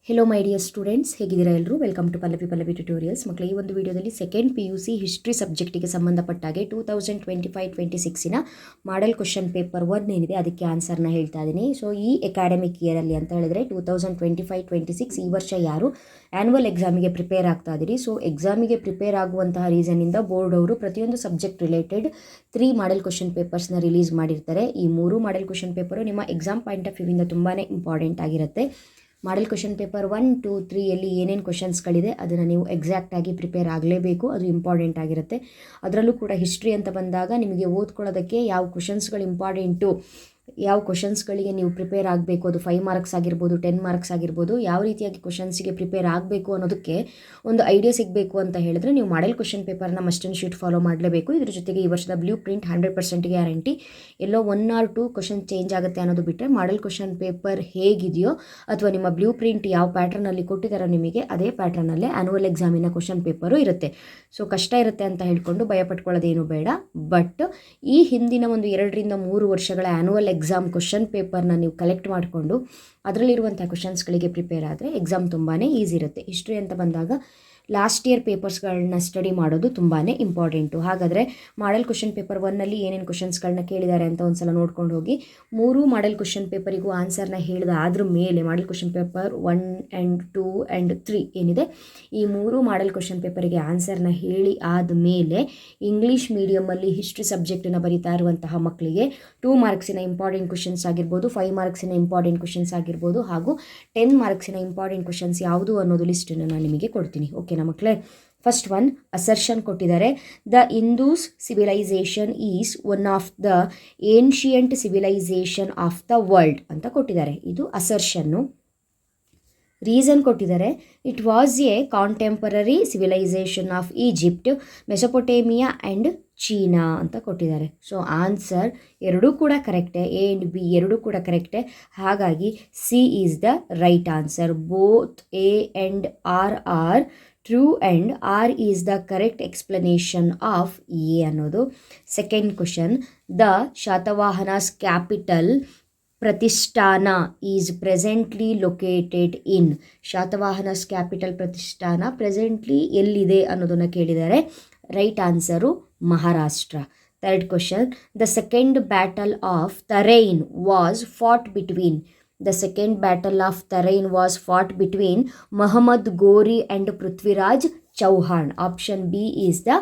Hello my dear students, ಹೇಗಿದ್ದೀರಾ ಎಲ್ಲರೂ? Welcome to Pallavi tutorials. ಮಕ್ಕಳು, ಈ ಒಂದು ವಿಡಿಯೋದಲ್ಲಿ ಸೆಕೆಂಡ್ PUC ಹಿಸ್ಟ್ರಿ ಸಬ್ಜೆಕ್ಟಿಗೆ ಸಂಬಂಧಪಟ್ಟಾಗೆ 2025-26ನ ಮಾಡೆಲ್ ಕ್ವಶನ್ ಪೇಪರ್ 1 ಏನಿದೆ ಅದಕ್ಕೆ ಆನ್ಸರ್ನ ಹೇಳ್ತಾ ಇದ್ದೀನಿ. ಸೊ ಈ ಅಕಾಡೆಮಿಕ್ ಇಯರಲ್ಲಿ ಅಂತ ಹೇಳಿದ್ರೆ 2025-26 ಈ ವರ್ಷ ಯಾರು ಆ್ಯನ್ಯುವಲ್ ಎಕ್ಸಾಮಿಗೆ ಪ್ರಿಪೇರ್ ಆಗ್ತಾ ಇದ್ದೀರಿ, ಸೊ ಎಕ್ಸಾಮಿಗೆ ಪ್ರಿಪೇರ್ ಆಗುವಂತಹ ರೀಸನ್ನಿಂದ ಬೋರ್ಡ್ ಅವರು ಪ್ರತಿಯೊಂದು ಸಬ್ಜೆಕ್ಟ್ ರಿಲೇಟೆಡ್ 3 ಮಾಡೆಲ್ ಕ್ವಶನ್ ಪೇಪರ್ಸ್ನ ರಿಲೀಸ್ ಮಾಡಿರ್ತಾರೆ. ಈ 3 ಮಾಡೆಲ್ ಕ್ವಶನ್ ಪೇಪರು ನಿಮ್ಮ ಎಕ್ಸಾಮ್ ಪಾಯಿಂಟ್ ಆಫ್ ವ್ಯೂವಿಂದ ತುಂಬಾ ಇಂಪಾರ್ಟೆಂಟ್ ಆಗಿರುತ್ತೆ. ಮಾಡೆಲ್ ಕ್ವಶನ್ ಪೇಪರ್ 1, 2, 3ಯಲ್ಲಿ ಏನೇನು ಕ್ವಶನ್ಸ್ಗಳಿದೆ ಅದನ್ನು ನೀವು ಎಕ್ಸಾಕ್ಟಾಗಿ ಪ್ರಿಪೇರ್ ಆಗಲೇಬೇಕು, ಅದು ಇಂಪಾರ್ಟೆಂಟ್ ಆಗಿರುತ್ತೆ. ಅದರಲ್ಲೂ ಕೂಡ ಹಿಸ್ಟ್ರಿ ಅಂತ ಬಂದಾಗ ನಿಮಗೆ ಓದ್ಕೊಳ್ಳೋದಕ್ಕೆ ಯಾವ ಕ್ವಶನ್ಸ್ಗಳು ಇಂಪಾರ್ಟೆಂಟು, ಯಾವ ಕ್ವಶನ್ಸ್ಗಳಿಗೆ ನೀವು ಪ್ರಿಪೇರ್ ಆಗಬೇಕು, ಅದು 5 ಮಾರ್ಕ್ಸ್ ಆಗಿರ್ಬೋದು, 10 ಮಾರ್ಕ್ಸ್ ಆಗಿರ್ಬೋದು, ಯಾವ ರೀತಿಯಾಗಿ ಕ್ವಶನ್ಸಿಗೆ ಪ್ರಿಪೇರ್ ಆಗಬೇಕು ಅನ್ನೋದಕ್ಕೆ ಒಂದು ಐಡಿಯಾ ಸಿಗಬೇಕು ಅಂತ ಹೇಳಿದ್ರೆ ನೀವು ಮಾಡೆಲ್ ಕ್ವಶನ್ ಪೇಪರ್ನ ಮಸ್ಟ್ ಆ್ಯಂಡ್ ಶೀಟ್ ಫಾಲೋ ಮಾಡಲೇಬೇಕು. ಇದ್ರ ಜೊತೆಗೆ ಈ ವರ್ಷದ blue print 100% guarantee. Yellow 1 or 2 question change ಆಗುತ್ತೆ ಅನ್ನೋದು ಬಿಟ್ಟರೆ ಮಾಡೆಲ್ ಕ್ವಶನ್ ಪೇಪರ್ ಹೇಗಿದೆಯೋ ಅಥವಾ ನಿಮ್ಮ ಬ್ಲೂ ಪ್ರಿಂಟ್ ಯಾವ ಪ್ಯಾಟ್ರನಲ್ಲಿ ಕೊಟ್ಟಿದ್ದಾರೋ ನಿಮಗೆ ಅದೇ ಪ್ಯಾಟ್ರನಲ್ಲೇ ಆ್ಯನ್ಯುವಲ್ ಎಕ್ಸಾಮಿನ ಕ್ವಶನ್ ಪೇಪರು ಇರುತ್ತೆ. ಸೊ ಕಷ್ಟ ಇರುತ್ತೆ ಅಂತ ಹೇಳ್ಕೊಂಡು ಭಯಪಟ್ಕೊಳ್ಳೋದೇನು ಬೇಡ. ಬಟ್ ಈ ಹಿಂದಿನ ಒಂದು 2 ರಿಂದ 3 ವರ್ಷಗಳ ಆ್ಯನ್ಯುವಲ್ ಎಕ್ಸಾಮ್ ಕ್ವಶನ್ ಪೇಪರ್ನ ನೀವು ಕಲೆಕ್ಟ್ ಮಾಡಿಕೊಂಡು ಅದರಲ್ಲಿರುವಂಥ ಕ್ವಶನ್ಸ್ಗಳಿಗೆ ಪ್ರಿಪೇರ್ ಆದರೆ ಎಕ್ಸಾಮ್ ತುಂಬಾ ಈಸಿ ಇರುತ್ತೆ. ಹಿಸ್ಟ್ರಿ ಅಂತ ಬಂದಾಗ ಲಾಸ್ಟ್ ಇಯರ್ ಪೇಪರ್ಸ್ಗಳನ್ನ ಸ್ಟಡಿ ಮಾಡೋದು ತುಂಬಾ ಇಂಪಾರ್ಟೆಂಟು. ಹಾಗಾದರೆ ಮಾಡೆಲ್ ಕ್ವಶನ್ ಪೇಪರ್ 1ನಲ್ಲಿ ಏನೇನು ಕ್ವಶನ್ಸ್ಗಳನ್ನ ಕೇಳಿದ್ದಾರೆ ಅಂತ ಒಂದು ಸಲ ನೋಡ್ಕೊಂಡು ಹೋಗಿ. 3 ಮಾಡೆಲ್ ಕ್ವಶನ್ ಪೇಪರಿಗೂ ಆನ್ಸರ್ನ ಹೇಳಿದಾದ್ರ ಮೇಲೆ model question paper 1 and 2 and 3 ಏನಿದೆ ಈ 3 ಮಾಡೆಲ್ ಕ್ವಶನ್ ಪೇಪರಿಗೆ ಆನ್ಸರ್ನ ಹೇಳಿ ಆದಮೇಲೆ ಇಂಗ್ಲೀಷ್ ಮೀಡಿಯಮಲ್ಲಿ ಹಿಸ್ಟ್ರಿ ಸಬ್ಜೆಕ್ಟನ್ನು ಬರೀತಾ ಇರುವಂತಹ ಮಕ್ಕಳಿಗೆ 2 ಮಾರ್ಕ್ಸಿನ ಇಂಪಾರ್ಟೆಂಟ್ ಕ್ವಶನ್ಸ್ ಆಗಿರ್ಬೋದು, 5 ಮಾರ್ಕ್ಸಿನ ಇಂಪಾರ್ಟೆಂಟ್ ಕ್ವಶನ್ಸ್ ಆಗಿರ್ಬೋದು ಹಾಗೂ 10 ಮಾರ್ಕ್ಸಿನ ಇಂಪಾರ್ಟೆಂಟ್ ಕ್ವಶನ್ಸ್ ಯಾವುದು ಅನ್ನೋದು ಲಿಸ್ಟನ್ನು ನಾನು ನಿಮಗೆ ಕೊಡ್ತೀನಿ. ಓಕೆನಾ ಮಕ್ಕಳೇ? ಫಸ್ಟ್ ಒನ್ ಅಸರ್ಷನ್ ಕೊಟ್ಟಿದ್ದಾರೆ. The Indus civilisation is one of the ancient civilisation of the world ಅಂತ ಕೊಟ್ಟಿದ್ದಾರೆ. ಇದು ಅಸರ್ಷನ್ನು. ರೀಸನ್ ಕೊಟ್ಟಿದ್ದಾರೆ, it was a contemporary civilisation of Egypt, Mesopotamia and China ಅಂತ ಕೊಟ್ಟಿದ್ದಾರೆ. ಸೊ ಆನ್ಸರ್ ಎರಡೂ ಕೂಡ ಕರೆಕ್ಟೇ, A and B ಎರಡೂ ಕೂಡ ಕರೆಕ್ಟೇ. ಹಾಗಾಗಿ C is the right answer. Both A and R are true and R is the correct explanation of A ಅನ್ನೋದು. Second question, the Satavahanas capital Pratishthana is presently located in. Satavahanas capital Pratishthana presently ಎಲ್ಲಿದೆ ಅನ್ನೋದನ್ನು ಕೇಳಿದ್ದಾರೆ. Right answer Maharashtra. Third question, the second battle of Tarain was fought between. The second battle of Tarain was fought between Muhammad Ghori and Prithviraj Chauhan. Option B is the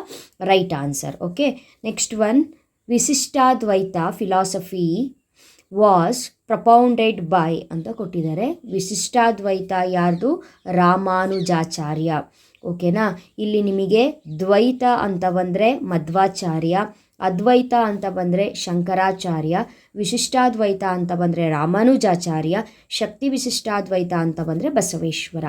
right answer. Okay. Next one, Visishtadvaita philosophy was propounded by ಅಂತ ಕೊಟ್ಟಿದ್ದಾರೆ. ವಿಶಿಷ್ಟಾದ್ವೈತ ಯಾರ್ದು? ರಾಮಾನುಜಾಚಾರ್ಯ. ಓಕೆನಾ? ಇಲ್ಲಿ ನಿಮಗೆ ದ್ವೈತ ಅಂತ ಬಂದರೆ ಮಧ್ವಾಚಾರ್ಯ, ಅದ್ವೈತ ಅಂತ ಬಂದರೆ ಶಂಕರಾಚಾರ್ಯ, ವಿಶಿಷ್ಟಾದ್ವೈತ ಅಂತ ಬಂದರೆ ರಾಮಾನುಜಾಚಾರ್ಯ, ಶಕ್ತಿ ವಿಶಿಷ್ಟಾದ್ವೈತ ಅಂತ ಬಂದರೆ Basaveshwara.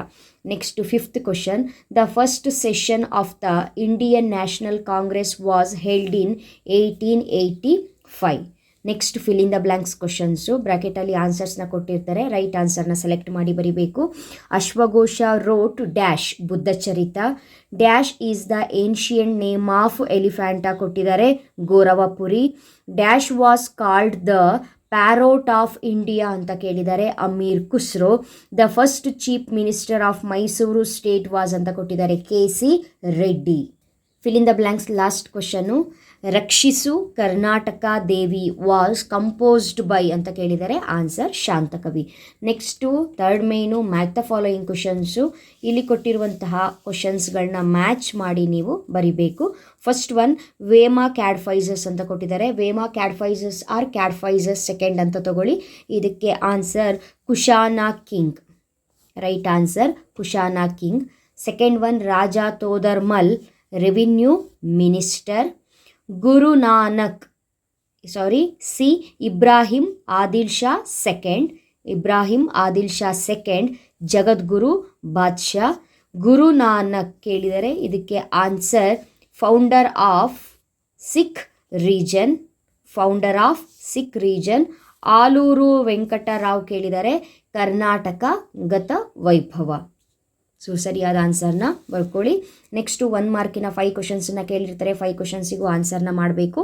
Next fifth question, the first session of the Indian National Congress was held in 1885. Next fill in the blanks questions. ಬ್ರ್ಯಾಕೆಟಲ್ಲಿ ಆನ್ಸರ್ಸ್ನ ಕೊಟ್ಟಿರ್ತಾರೆ, ರೈಟ್ ಆನ್ಸರ್ನ ಸೆಲೆಕ್ಟ್ ಮಾಡಿ ಬರೀಬೇಕು. ಅಶ್ವಘೋಷ wrote dash Buddhacharita, dash is the ancient name of Elephanta ಕೊಟ್ಟಿದ್ದಾರೆ Gharapuri, dash was called the parrot of India ಅಂತ ಕೇಳಿದ್ದಾರೆ Amir Khusro, the first chief minister of Mysore state was ಅಂತ ಕೊಟ್ಟಿದ್ದಾರೆ KC Reddy. Fill in the blanks last question. Rakshisu Karnataka Devi was composed by ಅಂತ ಕೇಳಿದರೆ answer Shantakavi. Next third main match the following questions. ಇಲ್ಲಿ ಕೊಟ್ಟಿರುವಂತಹ ಕ್ವಶನ್ಸ್ಗಳನ್ನ match ಮಾಡಿ ನೀವು ಬರಿಬೇಕು. ಫಸ್ಟ್ ಒನ್, ವೇಮಾ ಕ್ಯಾಡ್ಫೈಸಸ್ ಅಂತ ಕೊಟ್ಟಿದ್ದಾರೆ. ವೇಮಾ ಕ್ಯಾಡ್ಫೈಸಸ್ ಆರ್ ಕ್ಯಾಡ್ಫೈಸಸ್ ಸೆಕೆಂಡ್ ಅಂತ ತಗೊಳ್ಳಿ. ಇದಕ್ಕೆ answer Kushana king. Right answer Kushana king. Second one, Raja Todarmal revenue minister. C Ibrahim Adil Shah second. Ibrahim Adil Shah second Jagadguru Badshah. Guru Nanak ಕೇಳಿದರೆ ಇದಕ್ಕೆ answer founder of Sikh religion. Founder of Sikh religion. Alur Venkatarao ಕೇಳಿದರೆ ಕರ್ನಾಟಕ ಗತ ವೈಭವ. ಸೊ ಸರಿಯಾದ ಆನ್ಸರ್ನ ಬರ್ಕೊಳ್ಳಿ. ನೆಕ್ಸ್ಟು 1 ಮಾರ್ಕಿನ 5 ಕ್ವಶನ್ಸನ್ನು ಕೇಳಿರ್ತಾರೆ. 5 ಕ್ವಶನ್ಸಿಗೂ ಆನ್ಸರ್ನ ಮಾಡಬೇಕು.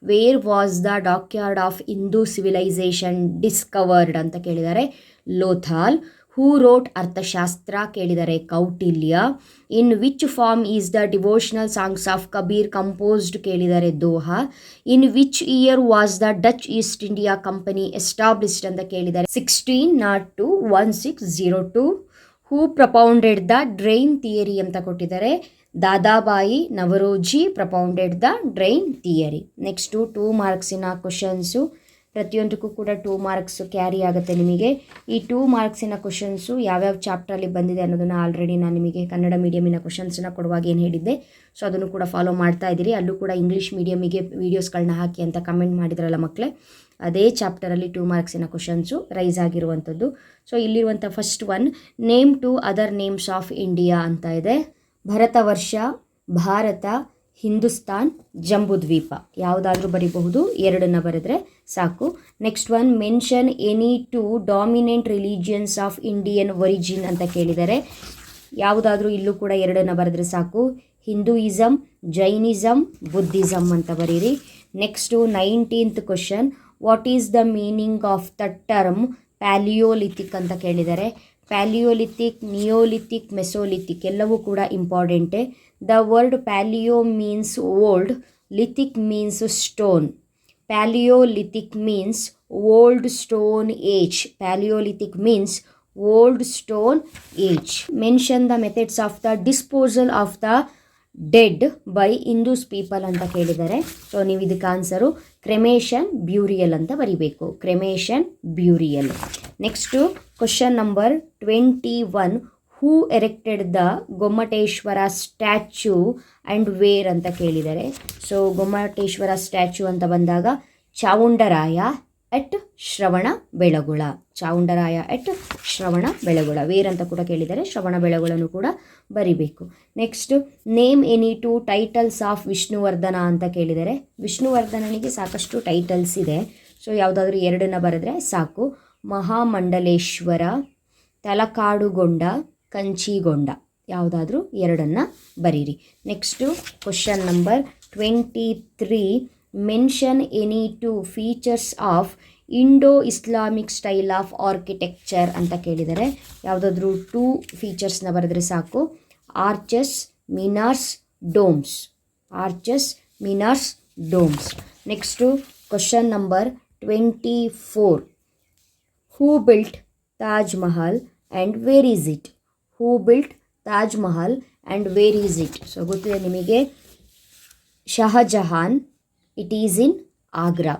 Where was the dockyard of Hindu civilisation discovered ಅಂತ ಕೇಳಿದ್ದಾರೆ. ಲೋಥಾಲ್. ಹೂ ರೋಟ್ ಅರ್ಥಶಾಸ್ತ್ರ ಕೇಳಿದರೆ Kautilya. In which form is the devotional songs of Kabir composed ಕೇಳಿದರೆ doha. In which year was the Dutch East India Company established ಅಂತ ಕೇಳಿದರೆ 1602 1602. Who propounded the drain theory ಅಂತ ಕೊಟ್ಟಿದ್ದಾರೆ. Dadabhai Naoroji propounded the drain theory. Next 2 ಮಾರ್ಕ್ಸಿನ questions, ಪ್ರತಿಯೊಂದಕ್ಕೂ ಕೂಡ 2 marks carry ಆಗುತ್ತೆ ನಿಮಗೆ. ಈ 2 ಮಾರ್ಕ್ಸಿನ ಕ್ವಶನ್ಸು ಯಾವ್ಯಾವ ಚಾಪ್ಟ್ರಲ್ಲಿ ಬಂದಿದೆ ಅನ್ನೋದನ್ನು ಆಲ್ರೆಡಿ ನಾನು ನಿಮಗೆ ಕನ್ನಡ ಮೀಡಿಯಮಿನ ಕ್ವಶನ್ಸನ್ನ ಕೊಡುವಾಗ ಏನು ಹೇಳಿದ್ದೆ, ಸೊ ಅದನ್ನು ಕೂಡ ಫಾಲೋ ಮಾಡ್ತಾ ಇದ್ದೀರಿ. ಅಲ್ಲೂ ಕೂಡ ಇಂಗ್ಲೀಷ್ ಮೀಡಿಯಮಿಗೆ ವೀಡಿಯೋಸ್ಗಳನ್ನ ಹಾಕಿ ಅಂತ ಕಮೆಂಟ್ ಮಾಡಿದ್ರಲ್ಲ ಮಕ್ಕಳೇ, ಅದೇ ಚಾಪ್ಟರಲ್ಲಿ 2 ಮಾರ್ಕ್ಸಿನ ಕ್ವಶನ್ಸು ರೈಸ್ ಆಗಿರುವಂಥದ್ದು. ಸೊ ಇಲ್ಲಿರುವಂಥ first one, name 2 other names of India ಅಂತ ಇದೆ. ಭರತವರ್ಷ, ಭಾರತ, ಹಿಂದೂಸ್ತಾನ್, ಜಂಬೂದ್ವೀಪ. ಯಾವುದಾದ್ರೂ ಬರೀಬಹುದು, 2 ಬರೆದ್ರೆ ಸಾಕು. Next one, mention any 2 dominant religions of Indian origin ಅಂತ ಕೇಳಿದರೆ ಯಾವುದಾದ್ರೂ ಇಲ್ಲೂ ಕೂಡ 2 ಬರೆದ್ರೆ ಸಾಕು. ಹಿಂದೂಯಿಸಮ್, ಜೈನಿಸಮ್, ಬುದ್ಧಿಸಮ್ ಅಂತ ಬರೀರಿ. Next 19th question, what is the meaning of the term palaeolithic ಅಂತ ಕೇಳಿದರೆ ಪ್ಯಾಲಿಯೋಲಿಥಿಕ್, ನಿಯೋಲಿಥಿಕ್, ಮೆಸೋಲಿಥಿಕ್ ಎಲ್ಲವೂ ಕೂಡ ಇಂಪಾರ್ಟೆಂಟೇ. The word palaeo means old, lithic means stone. Palaeolithic means old stone age. Palaeolithic means old stone age. Mention the methods of the disposal of the dead by Indus people ಅಂತ ಕೇಳಿದ್ದಾರೆ. So ನೀವು ಇದಕ್ಕೆ answer ಕ್ರೆಮೇಷನ್, burial ಅಂತ ಬರೀಬೇಕು. Cremation, burial. Next question number 21, who erected the Gommateshwara statue and where ಅಂತ ಕೇಳಿದ್ದಾರೆ. So Gommateshwara statue ಅಂತ ಬಂದಾಗ ಚಾವುಂಡರಾಯ ಎಟ್ ಶ್ರವಣ ಬೆಳಗೊಳ. ಚಾವುಂಡರಾಯ ಎಟ್ ಶ್ರವಣ ಬೆಳಗೊಳ. ವೇರ್ ಅಂತ ಕೂಡ ಕೇಳಿದ್ದಾರೆ, ಶ್ರವಣ ಬೆಳಗೊಳನು ಕೂಡ ಬರಿಬೇಕು. Next, name any 2 titles of Vishnuvardhana ಅಂತ ಕೇಳಿದರೆ ವಿಷ್ಣುವರ್ಧನನಿಗೆ ಸಾಕಷ್ಟು ಟೈಟಲ್ಸ್ ಇದೆ. ಸೊ ಯಾವುದಾದ್ರೂ 2 ಬರೆದ್ರೆ ಸಾಕು. ಮಹಾಮಂಡಲೇಶ್ವರ, ತಲಕಾಡುಗೊಂಡ, ಕಂಚಿಗೊಂಡ. ಯಾವುದಾದ್ರೂ 2 ಬರೀರಿ. Next question number 23, mention any 2 features of Indo Islamic style of architecture ಅಂತ ಕೇಳಿದರೆ ಯಾವುದಾದ್ರೂ 2 ಫೀಚರ್ಸ್ನ ಬರೆದ್ರೆ ಸಾಕು. Arches, minarets, domes. Arches, minarets, domes. Next question number 24, who built Taj Mahal and where is it. Who built Taj Mahal and where is it. So ಗೊತ್ತಿದೆ ನಿಮಗೆ, Shahjahan. It is in Agra.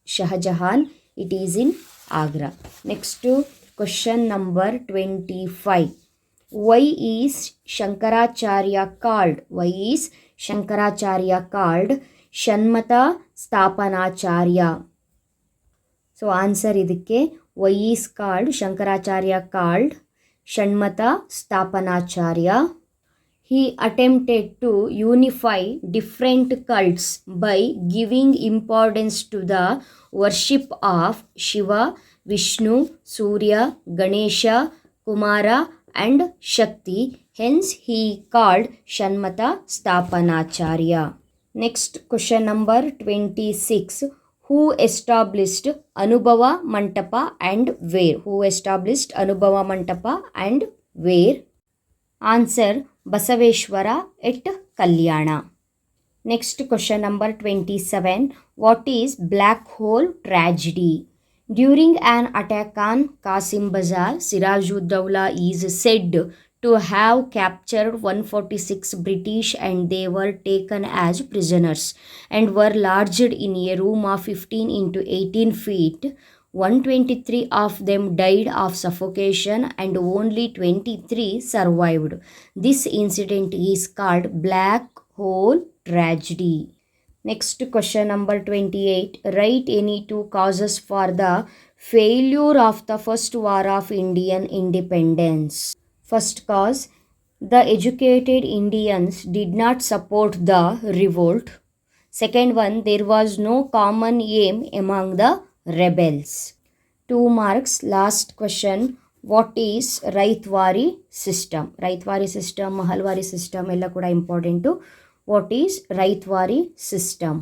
Shahjahan, it is in Agra. Next question number 25, why is Shankaracharya called. Why is Shankaracharya called Shanmata Sthapanacharya. So answer ಇದಕ್ಕೆ why is called Shankaracharya called Shanmata Sthapanacharya. He attempted to unify different cults by giving importance to the worship of Shiva, Vishnu, Surya, Ganesha, Kumara and Shakti. Hence he called Shanmata Sthapanacharya. Next question number 26, who established Anubhava Mantapa and where? Who established Anubhava Mantapa and where? Answer, Basaveshwara at Kalyana. Next question number 27, what is black hole tragedy? During an attack on Kasim Bazar, Sirajuddaula is said to have captured 146 British and they were taken as prisoners and were lodged in a room of 15 into 18 feet. 123 of them died of suffocation and only 23 survived. This incident is called Black Hole Tragedy. Next question number 28, write any 2 causes for the failure of the first war of Indian independence. First cause, the educated Indians did not support the revolt. Second one, there was no common aim among the rebels. 2 marks. Last question, what is Raitwari system? Raitwari system, Mahalwari system ಎಲ್ಲ ಕೂಡ important. What is Raitwari system?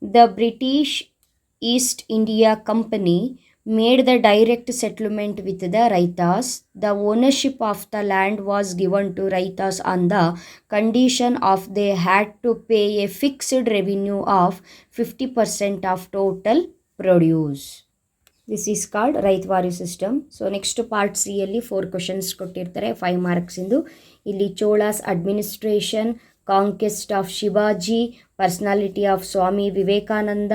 The British East India Company made the direct settlement with the Raitas. The ownership of the land was given to Raitas on the condition of they had to pay a fixed revenue of 50% of total produce. This is called ryotwari system. So next part C ಯಲ್ಲಿ 4 questions ಕೊಟ್ಟಿರ್ತಾರೆ 5 ಮಾರ್ಕ್ಸಿಂದು. ಇಲ್ಲಿ Cholas administration, conquest of Shivaji, personality of Swami Vivekananda.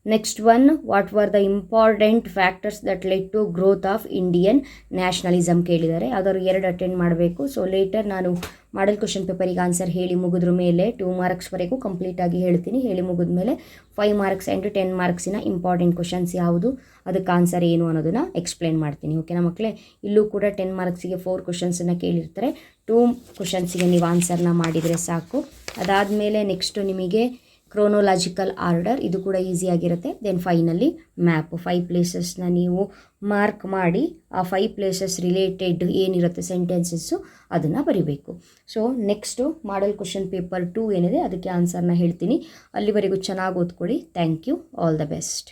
Next one, what were the important factors that led to growth of Indian nationalism ಕೇಳಿದ್ದಾರೆ. ಯಾವ್ದಾದ್ರು 2 attend ಮಾಡಬೇಕು. So litre ನಾನು model question ಪೇಪರಿಗೆ answer ಹೇಳಿ ಮುಗಿದ್ರ ಮೇಲೆ 2 ಮಾರ್ಕ್ಸ್ವರೆಗೂ ಕಂಪ್ಲೀಟಾಗಿ ಹೇಳ್ತೀನಿ. ಹೇಳಿ ಮುಗಿದ ಮೇಲೆ 5 ಮಾರ್ಕ್ಸ್ ಆ್ಯಂಡ್ 10 ಮಾರ್ಕ್ಸಿನ ಇಂಪಾರ್ಟೆಂಟ್ ಕ್ವಶನ್ಸ್ ಯಾವುದು, ಅದಕ್ಕೆ ಆನ್ಸರ್ ಏನು ಅನ್ನೋದನ್ನು ಎಕ್ಸ್ಪ್ಲೇನ್ ಮಾಡ್ತೀನಿ. ಓಕೆನಾ ಮಕ್ಕಳೇ? ಇಲ್ಲೂ ಕೂಡ 10 ಮಾರ್ಕ್ಸಿಗೆ 4 ಕ್ವಶನ್ಸನ್ನು ಕೇಳಿರ್ತಾರೆ. 2 ಕ್ವಶನ್ಸಿಗೆ ನೀವು ಆನ್ಸರ್ನ ಮಾಡಿದರೆ ಸಾಕು. ಅದಾದಮೇಲೆ ನೆಕ್ಸ್ಟು ನಿಮಗೆ ಕ್ರೋನೋಲಾಜಿಕಲ್ ಆರ್ಡರ್, ಇದು ಕೂಡ ಈಸಿಯಾಗಿರುತ್ತೆ. ದೆನ್ ಫೈನಲಿ ಮ್ಯಾಪ್, 5 ಪ್ಲೇಸಸ್ನ ನೀವು ಮಾರ್ಕ್ ಮಾಡಿ ಆ 5 ಪ್ಲೇಸಸ್ ರಿಲೇಟೆಡ್ ಏನಿರುತ್ತೆ ಸೆಂಟೆನ್ಸಸ್ಸು ಅದನ್ನು ಬರಿಬೇಕು. So next model question paper 2 ಏನಿದೆ ಅದಕ್ಕೆ ಆನ್ಸರ್ನ ಹೇಳ್ತೀನಿ. ಅಲ್ಲಿವರೆಗೂ ಚೆನ್ನಾಗಿ ಓದ್ಕೊಳ್ಳಿ. Thank you. All the best.